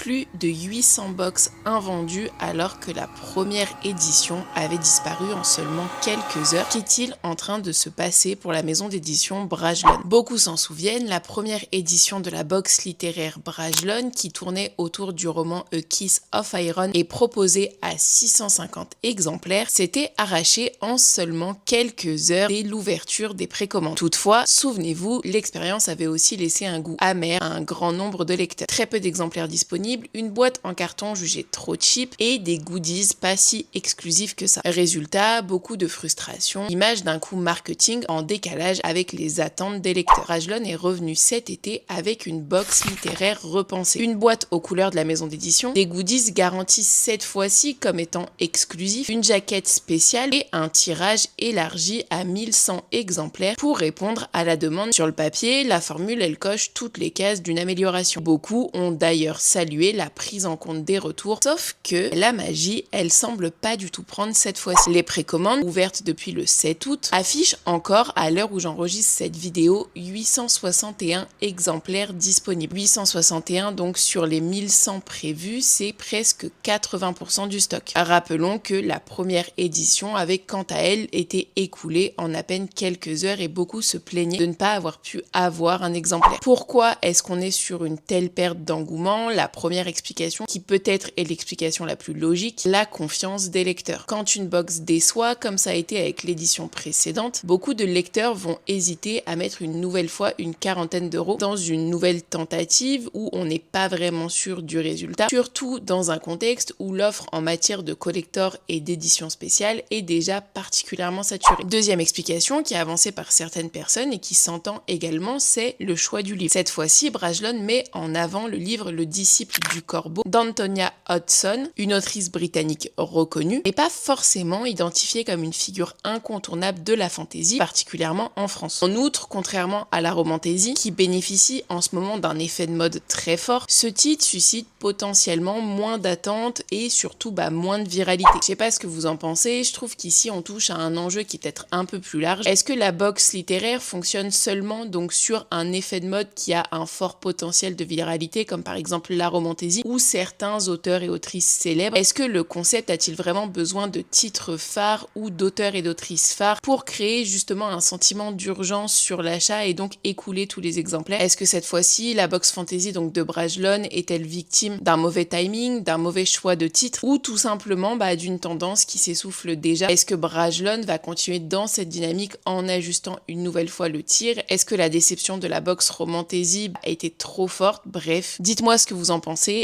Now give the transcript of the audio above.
plus de 800 box invendues alors que la première édition avait disparu en seulement quelques heures. Qu'est-il en train de se passer pour la maison d'édition Brajlon? Beaucoup s'en souviennent, la première édition de la box littéraire Brajlon, qui tournait autour du roman A Kiss of Iron et proposée à 650 exemplaires, s'était arrachée en seulement quelques heures dès l'ouverture des précommandes. Toutefois, souvenez-vous, l'expérience avait aussi laissé un goût amer à un grand nombre de lecteurs. Très peu d'exemplaires disponibles, une boîte en carton jugée trop cheap et des goodies pas si exclusifs que ça. Résultat, beaucoup de frustration, image d'un coup marketing en décalage avec les attentes des lecteurs. Brajlon est revenu cet été avec une box littéraire repensée. Une boîte aux couleurs de la maison d'édition, des goodies garantis cette fois-ci comme étant exclusifs, une jaquette spéciale et un tirage élargi à 1100 exemplaires pour répondre à la demande. Sur le papier, la formule elle coche toutes les cases d'une amélioration. Beaucoup ont d'ailleurs salué la prise en compte des retours, sauf que la magie, elle semble pas du tout prendre cette fois-ci. Les précommandes, ouvertes depuis le 7 août, affichent encore à l'heure où j'enregistre cette vidéo 861 exemplaires disponibles. 861 donc sur les 1100 prévus, c'est presque 80% du stock. Rappelons que la première édition avait quant à elle été écoulée en à peine quelques heures et beaucoup se plaignaient de ne pas avoir pu avoir un exemplaire. Pourquoi est-ce qu'on est sur une telle perte d'engouement? La première explication, qui peut-être est l'explication la plus logique, la confiance des lecteurs. Quand une box déçoit, comme ça a été avec l'édition précédente, beaucoup de lecteurs vont hésiter à mettre une nouvelle fois une quarantaine d'euros dans une nouvelle tentative où on n'est pas vraiment sûr du résultat, surtout dans un contexte où l'offre en matière de collector et d'édition spéciale est déjà particulièrement saturée. Deuxième explication qui est avancée par certaines personnes et qui s'entend également, c'est le choix du livre. Cette fois-ci, Brajlon met en avant le livre Le disciple du corbeau d'Antonia Hodgson, une autrice britannique reconnue, mais pas forcément identifiée comme une figure incontournable de la fantasy, particulièrement en France. En outre, contrairement à la romantasy, qui bénéficie en ce moment d'un effet de mode très fort, ce titre suscite potentiellement moins d'attentes et surtout moins de viralité. Je sais pas ce que vous en pensez, je trouve qu'ici on touche à un enjeu qui est peut-être un peu plus large. Est-ce que la box littéraire fonctionne seulement donc sur un effet de mode qui a un fort potentiel de viralité, comme par exemple la romantasy ou certains auteurs et autrices célèbres? Est-ce que le concept a-t-il vraiment besoin de titres phares ou d'auteurs et d'autrices phares pour créer justement un sentiment d'urgence sur l'achat et donc écouler tous les exemplaires? Est-ce que cette fois-ci, la box fantasy donc de Brajlon est-elle victime d'un mauvais timing, d'un mauvais choix de titre ou tout simplement d'une tendance qui s'essouffle déjà? Est-ce que Brajlon va continuer dans cette dynamique en ajustant une nouvelle fois le tir? Est-ce que la déception de la box romantasy a été trop forte? Bref, dites-moi ce que vous en pensez.